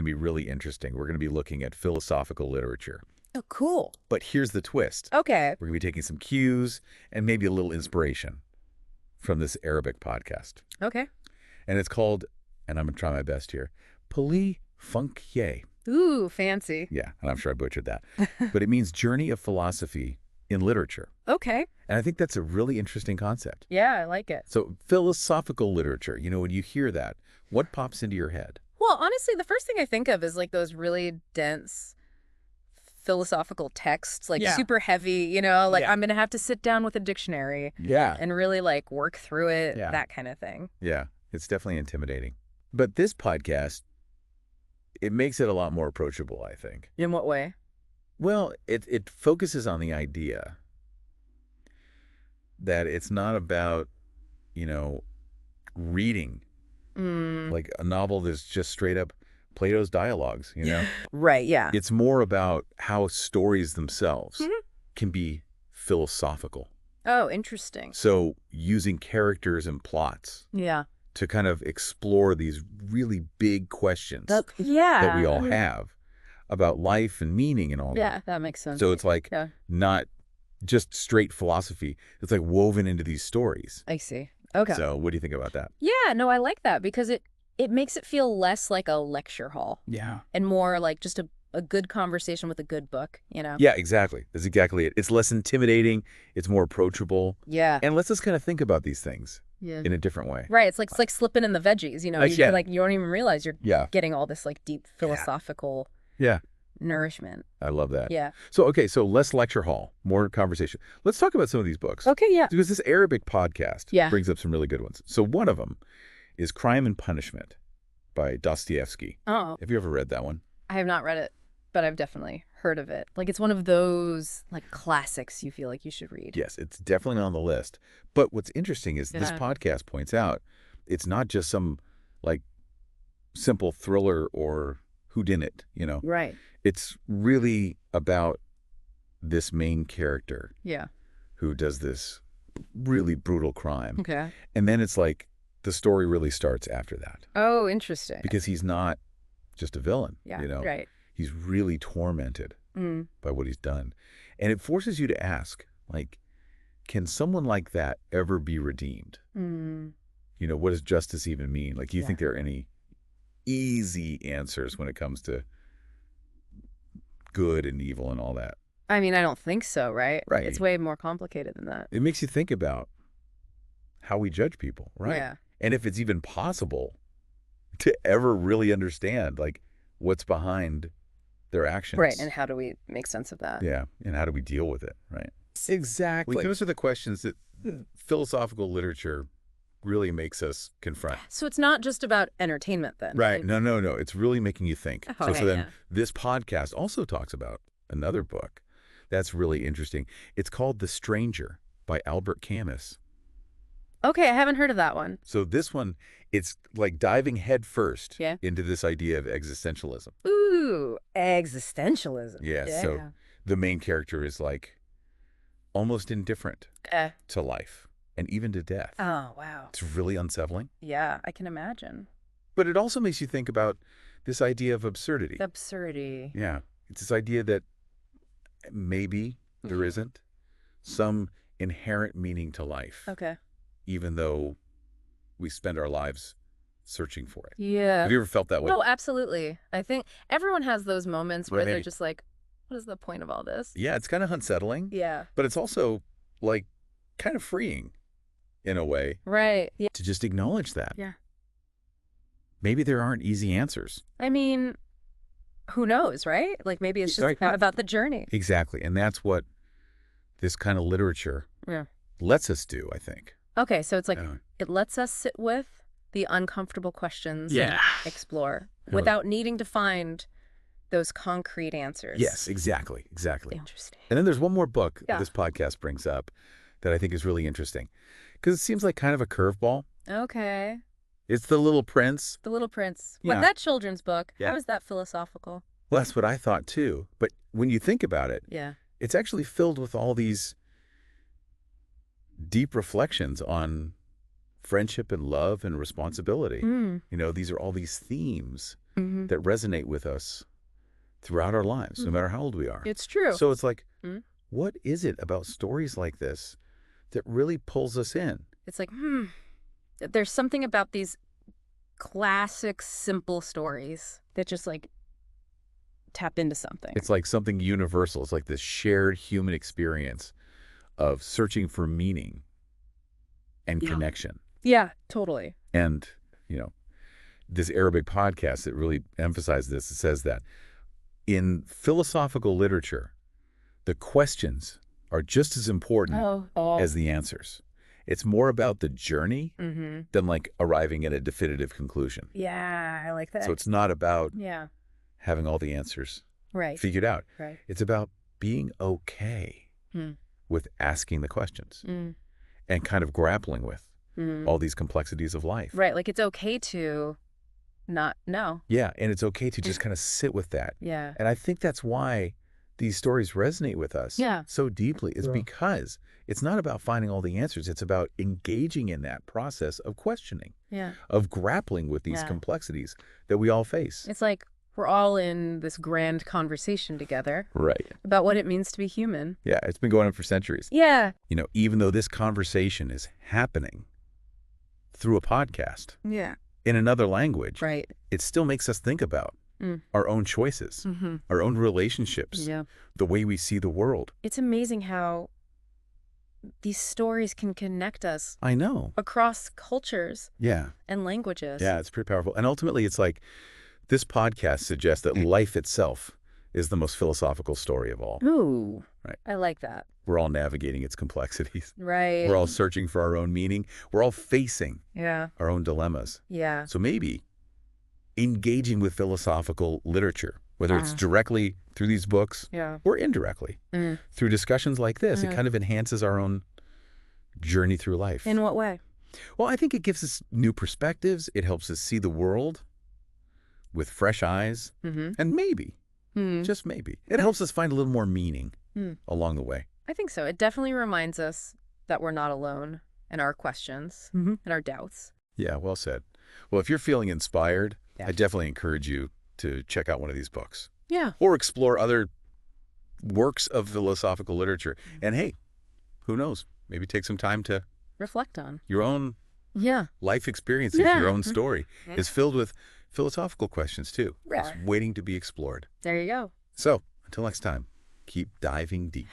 be really interesting. We're going to be looking at philosophical literature. Oh, cool. But here's the twist. Okay. We're going to be taking some cues and maybe a little inspiration from this Arabic podcast. Okay. And it's called, and I'm going to try my best here, Pali Funkye. Ooh, fancy. Yeah, and I'm sure I butchered that. But it means journey of philosophy in literature. Okay. And I think that's a really interesting concept. Yeah, I like it. So philosophical literature, when you hear that, what pops into your head? Well, honestly, the first thing I think of is like those really dense philosophical texts, like super heavy, I'm going to have to sit down with a dictionary and really like work through it, that kind of thing. Yeah, it's definitely intimidating. But this podcast, it makes it a lot more approachable, I think. In what way? Well, it focuses on the idea that it's not about, reading like a novel that's just straight up Plato's dialogues, Right, yeah. It's more about how stories themselves can be philosophical. Oh, interesting. So using characters and plots to kind of explore these really big questions that we all have about life and meaning and all that. Yeah, that makes sense. So it's like not just straight philosophy. It's like woven into these stories. I see. Okay. So what do you think about that? Yeah, no, I like that because it makes it feel less like a lecture hall. Yeah. And more like just a good conversation with a good book, Yeah, exactly. That's exactly it. It's less intimidating. It's more approachable. Yeah. And lets us kind of think about these things in a different way. Right. It's like slipping in the veggies, you don't even realize you're getting all this like deep philosophical nourishment. I love that. Yeah. So, okay, so less lecture hall, more conversation. Let's talk about some of these books. Okay, yeah. Because this Arabic podcast brings up some really good ones. So one of them is Crime and Punishment by Dostoevsky. Oh. Have you ever read that one? I have not read it, but I've definitely heard of it. Like it's one of those like classics you feel like you should read. Yes, it's definitely on the list. But what's interesting is this podcast points out it's not just some like simple thriller or whodunit, Right. It's really about this main character who does this really brutal crime. Okay. And then it's like the story really starts after that. Oh, interesting. Because he's not just a villain, Right. He's really tormented by what he's done. And it forces you to ask, like, can someone like that ever be redeemed? What does justice even mean? Like, do you think there are any easy answers when it comes to good and evil and all that? I mean, I don't think so, right? Right. It's way more complicated than that. It makes you think about how we judge people, right? Yeah. And if it's even possible to ever really understand, like, what's behind their actions. Right, and how do we make sense of that? Yeah, and how do we deal with it, right? Exactly. Those are the questions that philosophical literature really makes us confront. So it's not just about entertainment then? Right. No. It's really making you think. Oh, so then this podcast also talks about another book that's really interesting. It's called The Stranger by Albert Camus. Okay, I haven't heard of that one. So this one, it's like diving head first into this idea of existentialism. Ooh, existentialism. Yeah, so the main character is like almost indifferent to life and even to death. Oh, wow. It's really unsettling. Yeah, I can imagine. But it also makes you think about this idea of absurdity. Absurdity. Yeah. It's this idea that maybe there isn't some inherent meaning to life. Okay. Even though we spend our lives searching for it. Yeah. Have you ever felt that way? Oh, absolutely. I think everyone has those moments where they're just like, what is the point of all this? Yeah, it's kind of unsettling. Yeah. But it's also like kind of freeing in a way. Right. Yeah. To just acknowledge that. Yeah. Maybe there aren't easy answers. I mean, who knows, right? Like maybe it's just about the journey. Exactly. And that's what this kind of literature lets us do, I think. Okay, so it's like it lets us sit with the uncomfortable questions and explore without needing to find those concrete answers. Yes, exactly. Interesting. And then there's one more book that this podcast brings up that I think is really interesting because it seems like kind of a curveball. Okay. It's The Little Prince. The Little Prince. Yeah. What, that children's book? Yeah. How is that philosophical? Well, that's what I thought too. But when you think about it, it's actually filled with all these deep reflections on friendship and love and responsibility. These are all these themes that resonate with us throughout our lives, no matter how old we are. It's true. So it's like, what is it about stories like this that really pulls us in? It's like, there's something about these classic, simple stories that just like tap into something. It's like something universal. It's like this shared human experience of searching for meaning and connection. Yeah, totally. And, this Arabic podcast that really emphasizes this, it says that in philosophical literature, the questions are just as important as the answers. It's more about the journey than like arriving at a definitive conclusion. Yeah, I like that. So it's not about having all the answers figured out. Right. It's about being okay with asking the questions and kind of grappling with all these complexities of life. Right, like it's okay to not know. Yeah, and it's okay to just kind of sit with that. Yeah. And I think that's why these stories resonate with us so deeply, is because it's not about finding all the answers. It's about engaging in that process of questioning, of grappling with these complexities that we all face. It's like we're all in this grand conversation together. Right. About what it means to be human. Yeah, it's been going on for centuries. Yeah. Even though this conversation is happening through a podcast in another language, it still makes us think about our own choices, our own relationships, the way we see the world. It's amazing how these stories can connect us. I know. Across cultures and languages. Yeah, it's pretty powerful. And ultimately, it's like this podcast suggests that life itself is the most philosophical story of all. Ooh, right. I like that. We're all navigating its complexities. Right. We're all searching for our own meaning. We're all facing our own dilemmas. Yeah. So maybe engaging with philosophical literature, whether it's directly through these books or indirectly through discussions like this, it kind of enhances our own journey through life. In what way? Well, I think it gives us new perspectives. It helps us see the world with fresh eyes. And maybe, just maybe, it helps us find a little more meaning along the way. I think so. It definitely reminds us that we're not alone in our questions and our doubts. Yeah, well said. Well, if you're feeling inspired, I definitely encourage you to check out one of these books. Yeah. Or explore other works of philosophical literature. And hey, who knows? Maybe take some time to reflect on your own life experience. If your own story is filled with philosophical questions too. Just waiting to be explored. There you go. So, until next time, keep diving deep.